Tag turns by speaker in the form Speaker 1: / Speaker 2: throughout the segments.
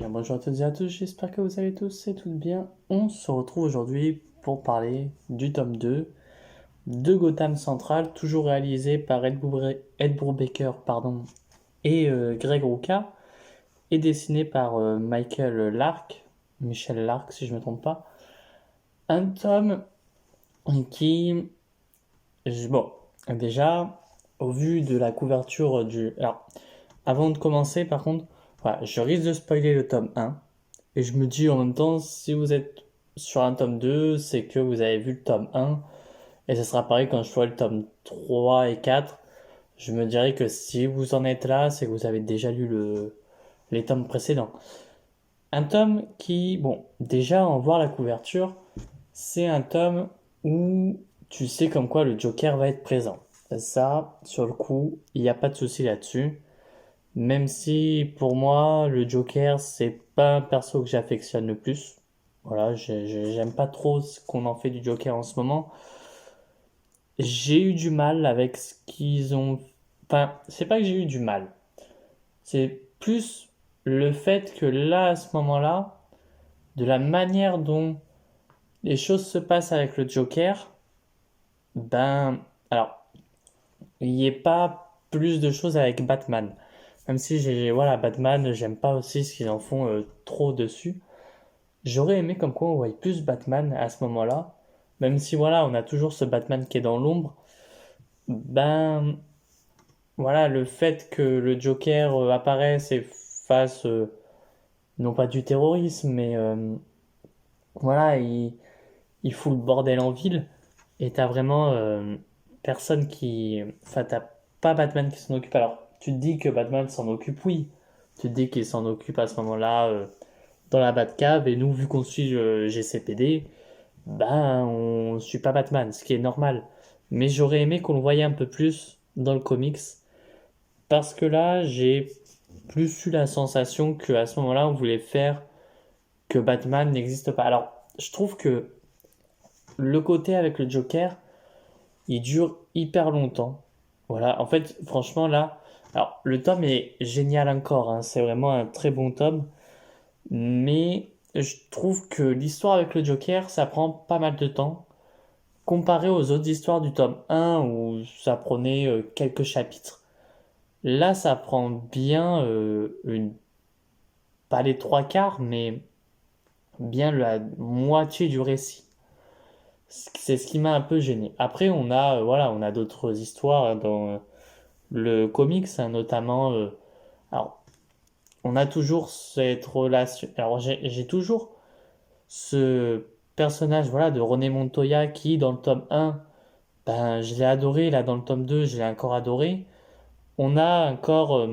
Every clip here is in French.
Speaker 1: Bien, bonjour à toutes et à tous, j'espère que vous allez tous et toutes bien. On se retrouve aujourd'hui pour parler du tome 2 de Gotham Central, toujours réalisé par Ed Brubaker et Greg Rucka, et dessiné par Michel Lark si je ne me trompe pas. Un tome qui, bon, déjà, au vu de la couverture du... Alors, avant de commencer par contre, voilà, je risque de spoiler le tome 1. Et je me dis en même temps, si vous êtes sur un tome 2, c'est que vous avez vu le tome 1. Et ce sera pareil quand je ferai le tome 3 et 4. Je me dirais que si vous en êtes là, c'est que vous avez déjà lu les tomes précédents. Un tome qui, bon, déjà en voir la couverture, c'est un tome où tu sais comme quoi le Joker va être présent. Ça, sur le coup, il n'y a pas de souci là-dessus. Même si pour moi, le Joker, c'est pas un perso que j'affectionne le plus. Voilà, j'aime pas trop ce qu'on en fait du Joker en ce moment. J'ai eu du mal avec ce qu'ils ont. Enfin, c'est pas que j'ai eu du mal. C'est plus le fait que là, à ce moment-là, de la manière dont les choses se passent avec le Joker, ben. Alors, il n'y ait pas plus de choses avec Batman. Même si voilà, Batman, j'aime pas aussi ce qu'ils en font trop dessus. J'aurais aimé comme quoi on voyait plus Batman à ce moment-là. Même si voilà, on a toujours ce Batman qui est dans l'ombre. Ben voilà, le fait que le Joker apparaisse et fasse non pas du terrorisme, mais voilà, il fout le bordel en ville. Et t'as vraiment personne qui. Enfin, t'as pas Batman qui s'en occupe. Alors, tu te dis que Batman s'en occupe, oui. Tu te dis qu'il s'en occupe à ce moment-là dans la Batcave. Et nous, vu qu'on suit GCPD, ben, on suit pas Batman, ce qui est normal. Mais j'aurais aimé qu'on le voyait un peu plus dans le comics. Parce que là, j'ai plus eu la sensation qu'à ce moment-là, on voulait faire que Batman n'existe pas. Alors, je trouve que le côté avec le Joker, il dure hyper longtemps. Voilà, en fait, franchement, là, alors, le tome est génial encore, hein, c'est vraiment un très bon tome, mais je trouve que l'histoire avec le Joker, ça prend pas mal de temps, comparé aux autres histoires du tome 1 où ça prenait quelques chapitres. Là, ça prend bien pas les trois quarts, mais bien la moitié du récit. C'est ce qui m'a un peu gêné. Après, voilà, on a d'autres histoires hein, dans le comics, hein, notamment. Alors, on a toujours cette relation. Alors, j'ai toujours ce personnage, voilà, de René Montoya qui, dans le tome 1, ben, je l'ai adoré. Là, dans le tome 2, je l'ai encore adoré. On a encore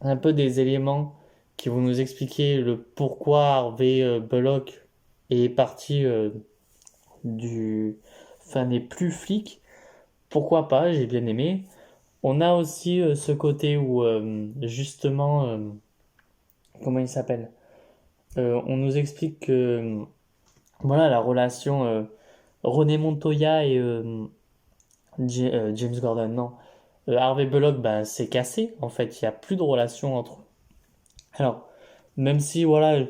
Speaker 1: un peu des éléments qui vont nous expliquer le pourquoi Harvey Bullock est parti du. Enfin, n'est plus flic. Pourquoi pas, j'ai bien aimé. On a aussi ce côté où, justement, comment il s'appelle? On nous explique que, voilà, la relation René Montoya et James Gordon, non. Harvey Bullock, ben, c'est cassé. En fait, il n'y a plus de relation entre eux. Alors, même si, voilà,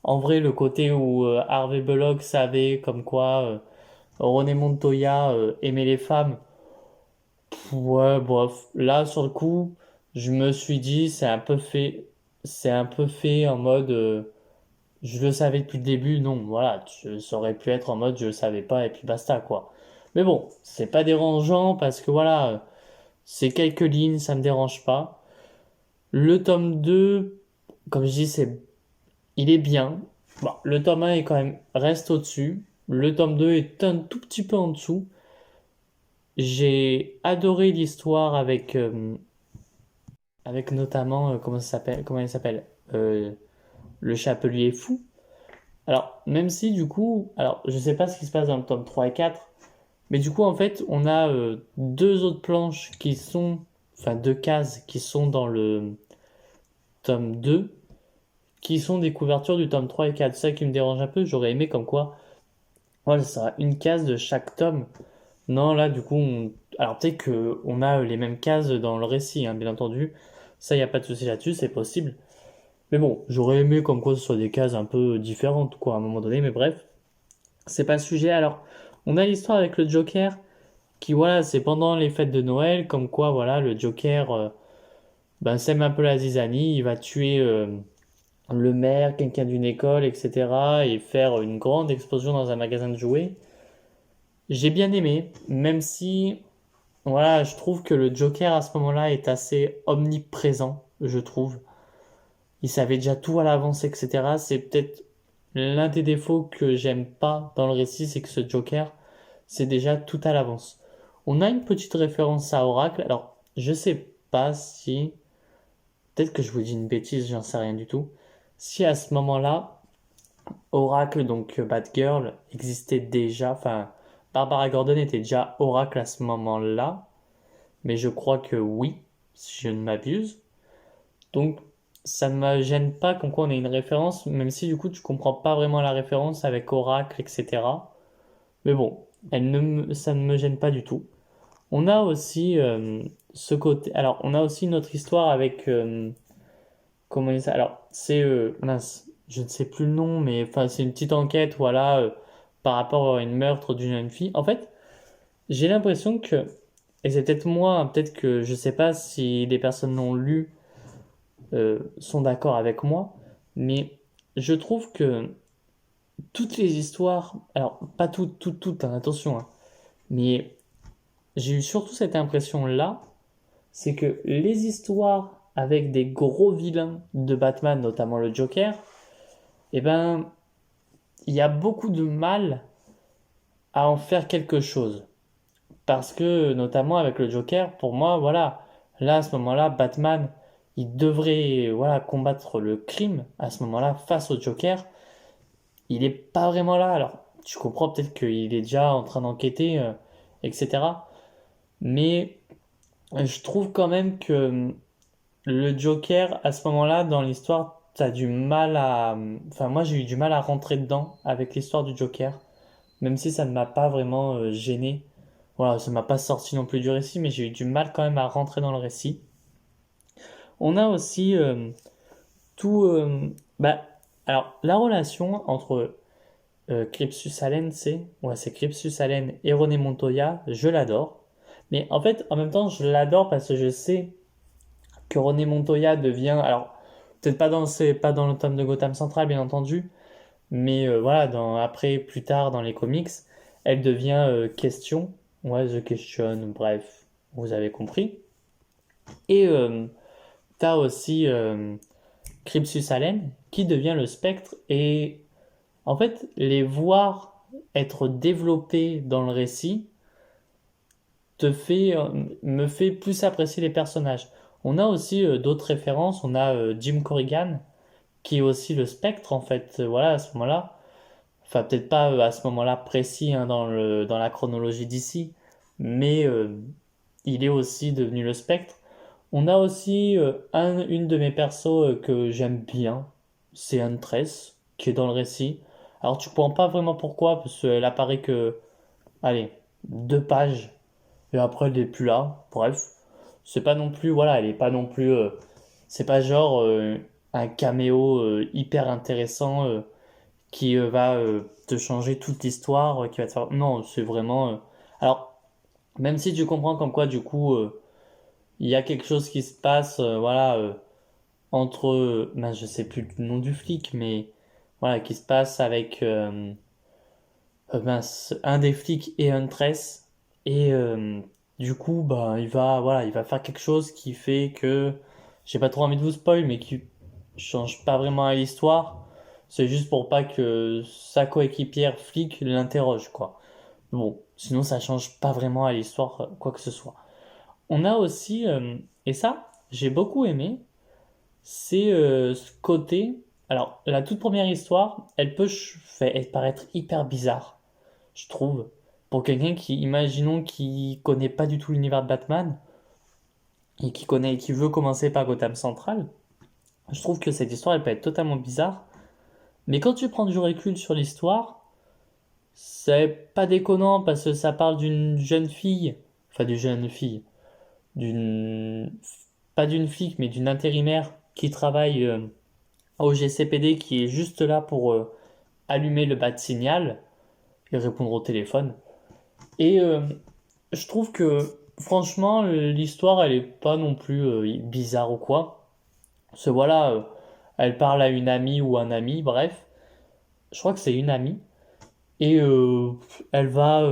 Speaker 1: en vrai, le côté où Harvey Bullock savait comme quoi René Montoya aimait les femmes, ouais, bof. Là, sur le coup, je me suis dit, c'est un peu fait en mode, je le savais depuis le début. Non, voilà, ça aurait pu être en mode, je le savais pas et puis basta, quoi. Mais bon, c'est pas dérangeant parce que voilà, c'est quelques lignes, ça me dérange pas. Le tome 2, comme je dis, il est bien. Bon, le tome 1 est quand même, reste au-dessus. Le tome 2 est un tout petit peu en dessous. J'ai adoré l'histoire avec notamment, comment il s'appelle le Chapelier Fou. Alors, même si du coup, alors je sais pas ce qui se passe dans le tome 3 et 4, mais du coup, en fait, on a deux autres planches qui sont, enfin deux cases qui sont dans le tome 2, qui sont des couvertures du tome 3 et 4. C'est ça qui me dérange un peu, j'aurais aimé comme quoi, voilà, ça sera une case de chaque tome. Non, là, du coup, alors peut-être qu'on a les mêmes cases dans le récit, hein, bien entendu. Ça, il n'y a pas de souci là-dessus, c'est possible. Mais bon, j'aurais aimé comme quoi ce soit des cases un peu différentes, quoi, à un moment donné, mais bref, c'est pas le sujet. Alors, on a l'histoire avec le Joker, qui, voilà, c'est pendant les fêtes de Noël, comme quoi, voilà, le Joker, ben, sème un peu la zizanie, il va tuer le maire, quelqu'un d'une école, etc., et faire une grande explosion dans un magasin de jouets. J'ai bien aimé, même si, voilà, je trouve que le Joker à ce moment-là est assez omniprésent, je trouve. Il savait déjà tout à l'avance, etc. C'est peut-être l'un des défauts que j'aime pas dans le récit, c'est que ce Joker, c'est déjà tout à l'avance. On a une petite référence à Oracle. Alors, je sais pas si, peut-être que je vous dis une bêtise, j'en sais rien du tout. Si à ce moment-là, Oracle, donc Batgirl, existait déjà, enfin, Barbara Gordon était déjà Oracle à ce moment-là, mais je crois que oui, si je ne m'abuse. Donc, ça ne me gêne pas comme quoi on ait une référence, même si du coup tu comprends pas vraiment la référence avec Oracle, etc. Mais bon, ça ne me gêne pas du tout. On a aussi ce côté. Alors, on a aussi une autre histoire avec. Comment on dit ça? Alors, c'est. Mince, je ne sais plus le nom, mais enfin, c'est une petite enquête, voilà, par rapport à une meurtre d'une jeune fille. En fait, j'ai l'impression que. Et c'est peut-être moi, peut-être que je sais pas si les personnes l'ont lu, sont d'accord avec moi, mais je trouve que toutes les histoires. Alors, pas toutes, hein, attention, hein, mais j'ai eu surtout cette impression-là, c'est que les histoires avec des gros vilains de Batman, notamment le Joker, eh ben, il y a beaucoup de mal à en faire quelque chose. Parce que, notamment avec le Joker, pour moi, voilà, là, à ce moment-là, Batman, il devrait, voilà, combattre le crime, à ce moment-là, face au Joker. Il est pas vraiment là. Alors, tu comprends peut-être qu'il est déjà en train d'enquêter, etc. Mais je trouve quand même que le Joker, à ce moment-là, dans l'histoire, t'as du mal à. Enfin, moi, j'ai eu du mal à rentrer dedans avec l'histoire du Joker, même si ça ne m'a pas vraiment gêné. Voilà, ça m'a pas sorti non plus du récit, mais j'ai eu du mal quand même à rentrer dans le récit. On a aussi tout. Bah, alors, la relation entre Crepsus Allen, c'est Crepsus Allen et René Montoya, je l'adore. Mais en fait, en même temps, je l'adore parce que je sais que René Montoya devient, alors peut-être pas dans le tome de Gotham Central bien entendu, mais voilà, après plus tard dans les comics, elle devient Question, ouais, The Question, bref, vous avez compris. Et t'as aussi Cryptus Allen qui devient le Spectre et en fait les voir être développés dans le récit me fait plus apprécier les personnages. On a aussi d'autres références. On a Jim Corrigan, qui est aussi le spectre, en fait. Voilà, à ce moment-là. Enfin, peut-être pas à ce moment-là précis hein, dans la chronologie d'ici, mais il est aussi devenu le spectre. On a aussi une de mes persos que j'aime bien, c'est Huntress, qui est dans le récit. Alors, tu comprends pas vraiment pourquoi, parce qu'elle apparaît que, allez, 2 pages et après elle est plus là. Bref, c'est pas non plus, voilà, elle est pas non plus, c'est pas genre un caméo hyper intéressant qui va te changer toute l'histoire, qui va te faire. Non, c'est vraiment. Alors, même si tu comprends comme quoi, du coup, il y a quelque chose qui se passe, voilà, entre, ben, je sais plus le nom du flic, mais voilà, qui se passe avec mince, un des flics et Huntress. Et du coup, bah, voilà, il va faire quelque chose qui fait que, j'ai pas trop envie de vous spoil, mais qui change pas vraiment à l'histoire. C'est juste pour pas que sa coéquipière flic l'interroge, quoi. Bon, sinon ça change pas vraiment à l'histoire, quoi que ce soit. On a aussi, et ça, j'ai beaucoup aimé, c'est ce côté. Alors, la toute première histoire, elle paraître hyper bizarre je trouve. Pour quelqu'un qui, imaginons, qui connaît pas du tout l'univers de Batman et qui veut commencer par Gotham Central, je trouve que cette histoire, elle peut être totalement bizarre. Mais quand tu prends du recul sur l'histoire, c'est pas déconnant parce que ça parle d'une jeune fille, enfin d'une jeune fille, d'une, pas d'une flic, mais d'une intérimaire qui travaille au GCPD qui est juste là pour allumer le bas de signal et répondre au téléphone. Et je trouve que franchement, l'histoire, elle est pas non plus bizarre ou quoi. Parce que voilà, elle parle à une amie ou un ami, bref. Je crois que c'est une amie. Et elle va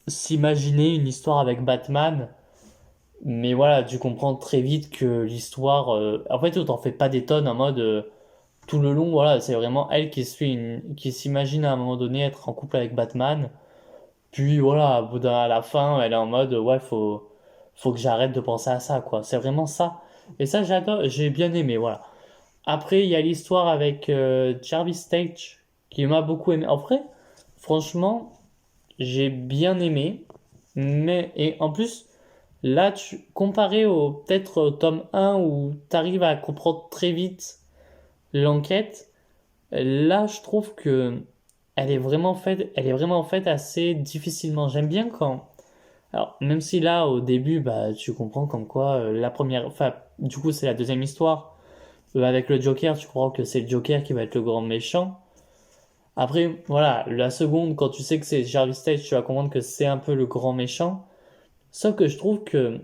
Speaker 1: s'imaginer une histoire avec Batman. Mais voilà, tu comprends très vite que l'histoire... en fait, tu t'en fais pas des tonnes en mode... tout le long, voilà, c'est vraiment elle qui s'imagine à un moment donné être en couple avec Batman. Puis voilà, à la fin, elle est en mode, ouais, faut que j'arrête de penser à ça, quoi. C'est vraiment ça. Et ça, j'adore, j'ai bien aimé, voilà. Après, il y a l'histoire avec Jarvis Stage, qui m'a beaucoup aimé. Après, franchement, j'ai bien aimé. Mais, et en plus, là, comparé peut-être au tome 1 où tu arrives à comprendre très vite l'enquête, là, je trouve que elle est vraiment faite assez difficilement. J'aime bien quand, alors même si là au début, bah, tu comprends comme quoi la première, enfin, du coup, c'est la deuxième histoire avec le Joker. Tu crois que c'est le Joker qui va être le grand méchant. Après, voilà, la seconde, quand tu sais que c'est Jarvis Stage, tu vas comprendre que c'est un peu le grand méchant. Sauf que je trouve que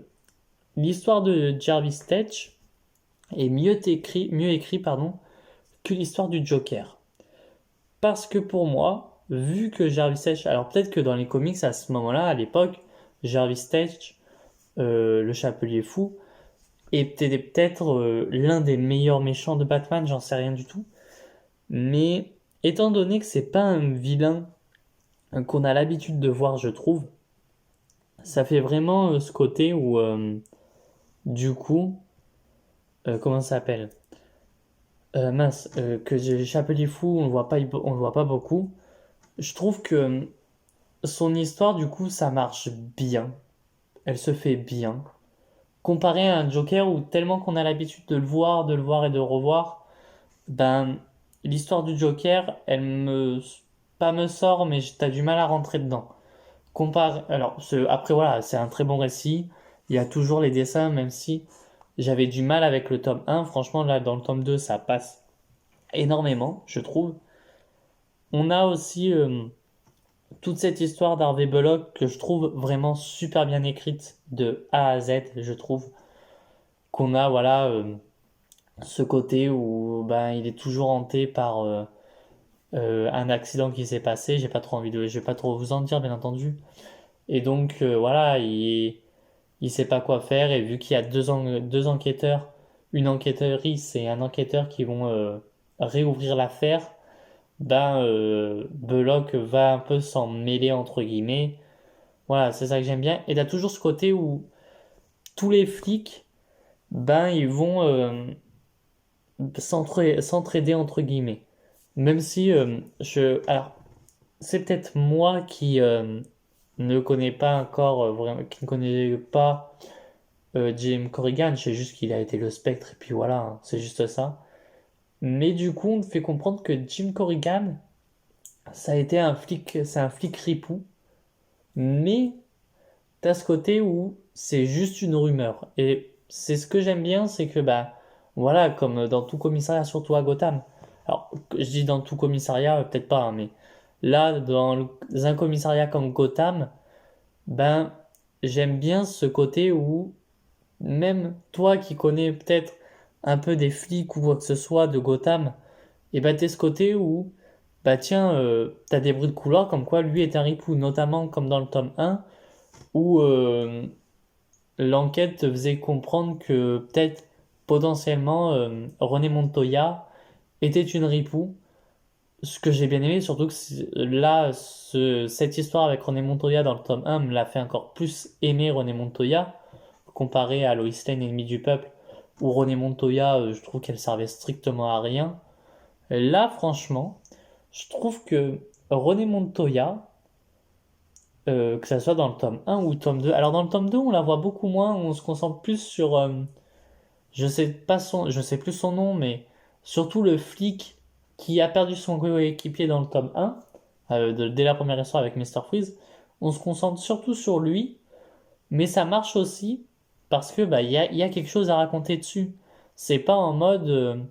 Speaker 1: l'histoire de Jarvis Stage est mieux écrit, pardon, que l'histoire du Joker. Parce que pour moi, vu que Jarvis Stage, alors peut-être que dans les comics à ce moment-là, à l'époque, Jarvis Stage, le Chapelier Fou, était peut-être l'un des meilleurs méchants de Batman, j'en sais rien du tout. Mais étant donné que c'est pas un vilain qu'on a l'habitude de voir, je trouve, ça fait vraiment ce côté où, du coup, comment ça s'appelle? Mince, que le Chapelier Fou, on le voit pas beaucoup. Je trouve que son histoire, du coup, ça marche bien. Elle se fait bien. Comparé à un Joker où tellement qu'on a l'habitude de le voir et de le revoir, ben l'histoire du Joker, elle me pas me sort, mais t'as du mal à rentrer dedans. Alors après voilà, c'est un très bon récit. Il y a toujours les dessins, même si j'avais du mal avec le tome 1. Franchement, là, dans le tome 2, ça passe énormément, je trouve. On a aussi toute cette histoire d'Harvey Bullock que je trouve vraiment super bien écrite de A à Z, je trouve. Qu'on a, voilà, ce côté où ben, il est toujours hanté par un accident qui s'est passé. Je vais pas trop vous en dire, bien entendu. Et donc, voilà, il sait pas quoi faire. Et vu qu'il y a deux enquêteurs, une enquêteurice et un enquêteur qui vont réouvrir l'affaire, ben, Belloc va un peu s'en mêler, entre guillemets. Voilà, c'est ça que j'aime bien. Et t'as toujours ce côté où tous les flics, ben, ils vont s'entraider entre guillemets. Même si alors c'est peut-être moi qui ne connais pas encore vraiment, qui ne connais pas Jim Corrigan. Je sais juste qu'il a été le Spectre et puis voilà, hein, c'est juste ça. Mais du coup, on te fait comprendre que Jim Corrigan, ça a été un flic, c'est un flic ripou. Mais t'as ce côté où c'est juste une rumeur. Et c'est ce que j'aime bien, c'est que bah voilà, comme dans tout commissariat, surtout à Gotham. Alors, je dis dans tout commissariat, peut-être pas, hein, mais là, un commissariat comme Gotham, ben j'aime bien ce côté où même toi qui connais peut-être un peu des flics ou quoi que ce soit de Gotham, et ben t'es ce côté où bah tiens, t'as des bruits de couloir comme quoi lui est un ripou, notamment comme dans le tome 1 où l'enquête faisait comprendre que peut-être potentiellement René Montoya était une ripou. Ce que j'ai bien aimé, surtout que là, cette histoire avec René Montoya dans le tome 1 me l'a fait encore plus aimer René Montoya, comparé à Lois Lane, ennemi du peuple, où René Montoya, je trouve qu'elle servait strictement à rien. Là, franchement, je trouve que René Montoya, que ça soit dans le tome 1 ou le tome 2. Alors dans le tome 2, on la voit beaucoup moins, on se concentre plus sur je sais plus son nom, mais surtout le flic qui a perdu son coéquipier dans le tome 1, dès la première histoire avec Mr. Freeze. On se concentre surtout sur lui, mais ça marche aussi parce que bah il y a quelque chose à raconter dessus. C'est pas en mode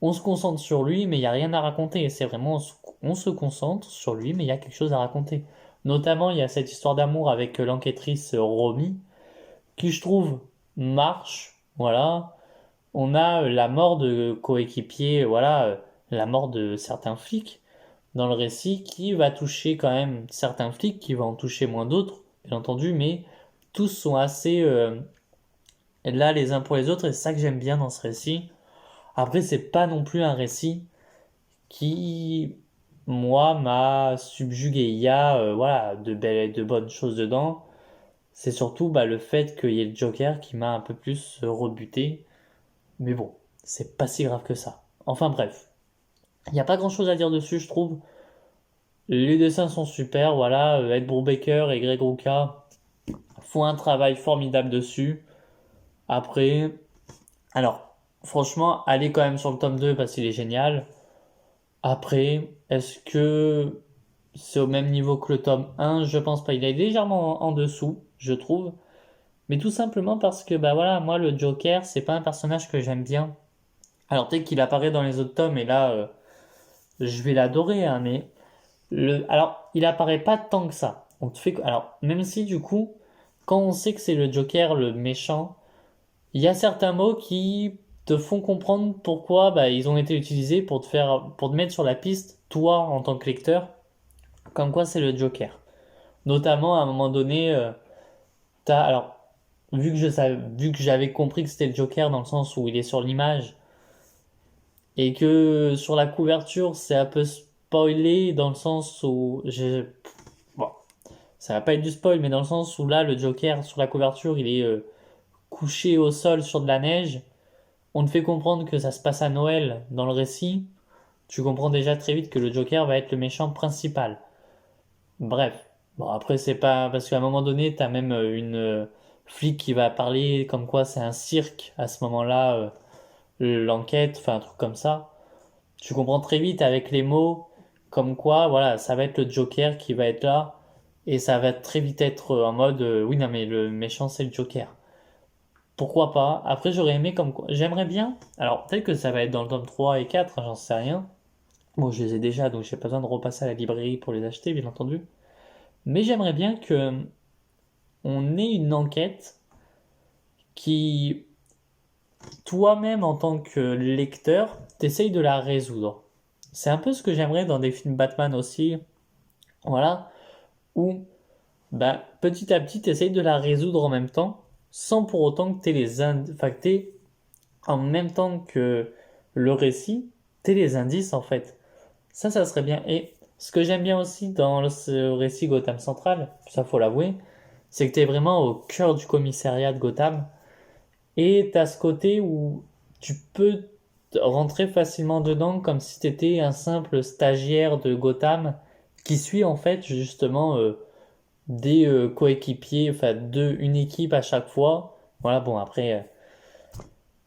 Speaker 1: on se concentre sur lui, mais il n'y a rien à raconter. C'est vraiment, on se concentre sur lui, mais il y a quelque chose à raconter. Notamment, il y a cette histoire d'amour avec l'enquêtrice Romy, qui je trouve marche, voilà. On a la mort de coéquipiers, voilà, la mort de certains flics dans le récit qui va toucher quand même certains flics, qui va en toucher moins d'autres, bien entendu, mais tous sont assez là les uns pour les autres, et c'est ça que j'aime bien dans ce récit. Après, c'est pas non plus un récit qui, moi, m'a subjugué. Il y a, voilà, de belles et de bonnes choses dedans. C'est surtout bah, le fait qu'il y ait le Joker qui m'a un peu plus rebuté. Mais bon, c'est pas si grave que ça. Enfin bref, il n'y a pas grand chose à dire dessus, je trouve. Les dessins sont super, voilà. Ed Brubaker et Greg Rucka font un travail formidable dessus. Après, alors, franchement, allez quand même sur le tome 2 parce qu'il est génial. Après, est-ce que c'est au même niveau que le tome 1? Je pense pas. Il est légèrement en dessous, je trouve. Mais tout simplement parce que, bah voilà, moi, le Joker, c'est pas un personnage que j'aime bien. Alors, peut-être qu'il apparaît dans les autres tomes, et là, je vais l'adorer, hein, mais alors, il apparaît pas tant que ça. On te fait, alors, même si du coup, quand on sait que c'est le Joker, le méchant, il y a certains mots qui te font comprendre pourquoi bah, ils ont été utilisés pour pour te mettre sur la piste, toi, en tant que lecteur, comme quoi c'est le Joker. Notamment, à un moment donné, alors, vu que j'avais compris que c'était le Joker dans le sens où il est sur l'image, et que sur la couverture, c'est un peu spoilé dans le sens où bon, ça va pas être du spoil, mais dans le sens où là, le Joker sur la couverture, il est couché au sol sur de la neige. On te fait comprendre que ça se passe à Noël dans le récit. Tu comprends déjà très vite que le Joker va être le méchant principal. Bref. Bon, après, c'est pas. Parce qu'à un moment donné, t'as même une flic qui va parler comme quoi c'est un cirque à ce moment-là, l'enquête, enfin un truc comme ça. Tu comprends très vite avec les mots, comme quoi, voilà, ça va être le Joker qui va être là, et ça va très vite être en mode, oui, non, mais le méchant, c'est le Joker. Pourquoi pas? Après, j'aurais aimé comme quoi. J'aimerais bien. Alors, peut-être que ça va être dans le tome 3 et 4, hein, j'en sais rien. Bon, je les ai déjà, donc j'ai pas besoin de repasser à la librairie pour les acheter, bien entendu. Mais j'aimerais bien que on ait une enquête qui, toi-même, en tant que lecteur, t'essayes de la résoudre. C'est un peu ce que j'aimerais dans des films Batman aussi. Voilà. Où bah, petit à petit, tu essayes de la résoudre en même temps, sans pour autant que tu les enfin, que en même temps que le récit, tu les indices en fait. Ça serait bien. Et ce que j'aime bien aussi dans ce récit Gotham Central, ça faut l'avouer, c'est que tu es vraiment au cœur du commissariat de Gotham. Et tu as ce côté où tu peux rentrer facilement dedans comme si tu étais un simple stagiaire de Gotham qui suit en fait justement des coéquipiers, enfin une équipe à chaque fois. Voilà, bon après,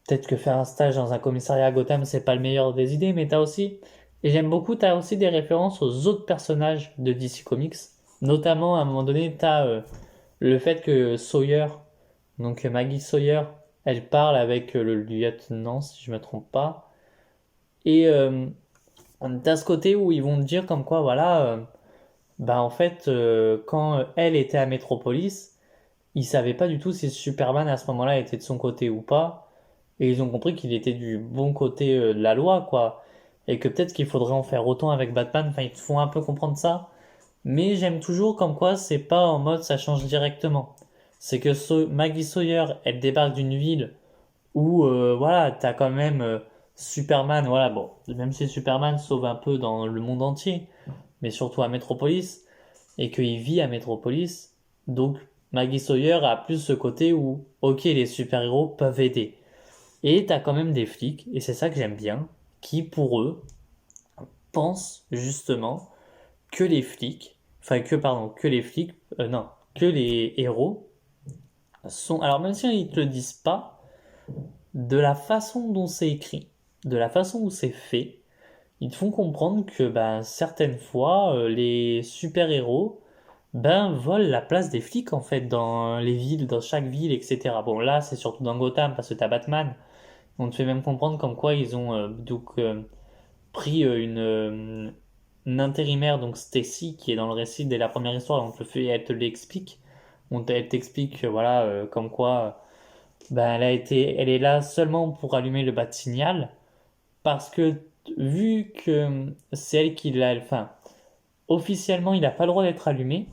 Speaker 1: peut-être que faire un stage dans un commissariat à Gotham, c'est pas le meilleur des idées, mais t'as aussi, et j'aime beaucoup, t'as aussi des références aux autres personnages de DC Comics. Notamment, à un moment donné, t'as le fait que Sawyer, donc Maggie Sawyer, elle parle avec le lieutenant, si je me trompe pas. Et t'as ce côté où ils vont te dire comme quoi, voilà, bah en fait, quand elle était à Metropolis, ils savaient pas du tout si Superman à ce moment-là était de son côté ou pas. Et ils ont compris qu'il était du bon côté de la loi, quoi. Et que peut-être qu'il faudrait en faire autant avec Batman. Enfin, ils te font un peu comprendre ça. Mais j'aime toujours comme quoi c'est pas en mode ça change directement. C'est que Maggie Sawyer, elle débarque d'une ville où, voilà, t'as quand même Superman, voilà, bon, même si Superman sauve un peu dans le monde entier, mais surtout à Metropolis, et qu'il vit à Metropolis, donc Maggie Sawyer a plus ce côté où, ok, les super-héros peuvent aider. Et t'as quand même des flics, et c'est ça que j'aime bien, qui pour eux pensent justement que les flics, enfin que pardon, que les flics, non, que les héros sont, alors même si ils te le disent pas, de la façon dont c'est écrit, de la façon où c'est fait, ils te font comprendre que ben, certaines fois, les super-héros ben, volent la place des flics en fait dans les villes, dans chaque ville, etc. Bon là c'est surtout dans Gotham parce que t'as Batman, On te fait même comprendre comme quoi ils ont pris une intérimaire, donc Stacy, qui est dans le récit dès la première histoire, on te le fait, elle te l'explique. Elle t'explique, voilà, comme quoi, ben, elle est là seulement pour allumer le bas de signal, parce que vu que c'est elle qui l'a, enfin, officiellement, il n'a pas le droit d'être allumé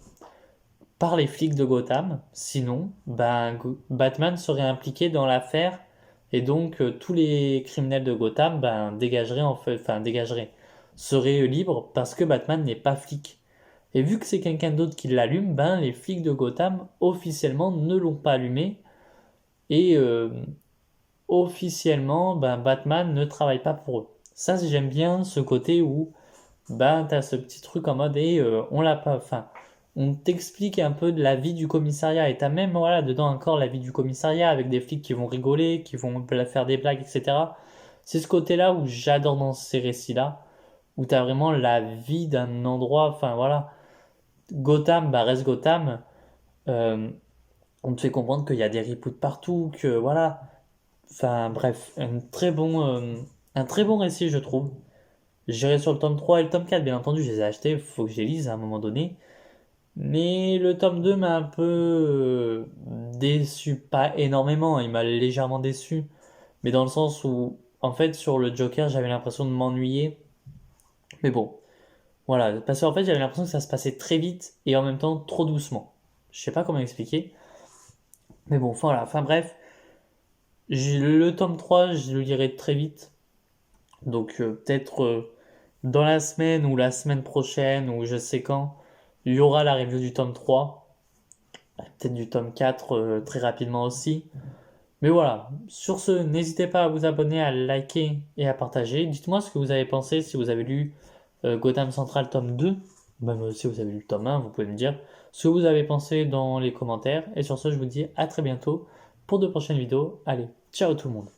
Speaker 1: par les flics de Gotham, sinon, ben, Batman serait impliqué dans l'affaire, et donc tous les criminels de Gotham, ben, dégageraient en fait, enfin, dégageraient, seraient libres parce que Batman n'est pas flic. Et vu que c'est quelqu'un d'autre qui l'allume, ben les flics de Gotham officiellement ne l'ont pas allumé et officiellement ben Batman ne travaille pas pour eux. Ça j'aime bien ce côté où ben t'as ce petit truc en mode et on l'a pas, enfin on t'explique un peu de la vie du commissariat et t'as même voilà dedans encore la vie du commissariat avec des flics qui vont rigoler, qui vont faire des blagues, etc. C'est ce côté-là où j'adore dans ces récits-là, où t'as vraiment la vie d'un endroit, enfin voilà. Gotham, bah reste Gotham. Euh, on te fait comprendre qu'il y a des reboots partout, que voilà. Enfin bref, un très bon récit, je trouve. J'irai sur le tome 3 et le tome 4, bien entendu, je les ai achetés, il faut que je les lise à un moment donné. Mais le tome 2 m'a un peu déçu, pas énormément, il m'a légèrement déçu. Mais dans le sens où, en fait, sur le Joker, j'avais l'impression de m'ennuyer. Mais bon, voilà, parce qu'en fait, j'avais l'impression que ça se passait très vite et en même temps trop doucement. Je sais pas comment expliquer. Mais bon, voilà, enfin bref, le tome 3 je le lirai très vite. Donc peut-être dans la semaine ou la semaine prochaine ou je sais quand, il y aura la review du tome 3. Peut-être du tome 4 très rapidement aussi. Mais voilà, sur ce, n'hésitez pas à vous abonner, à liker et à partager. Dites-moi ce que vous avez pensé si vous avez lu Gotham Central tome 2. Même si vous avez lu le tome 1, vous pouvez me dire ce que vous avez pensé dans les commentaires. Et sur ce, je vous dis à très bientôt pour de prochaines vidéos. Allez, ciao tout le monde.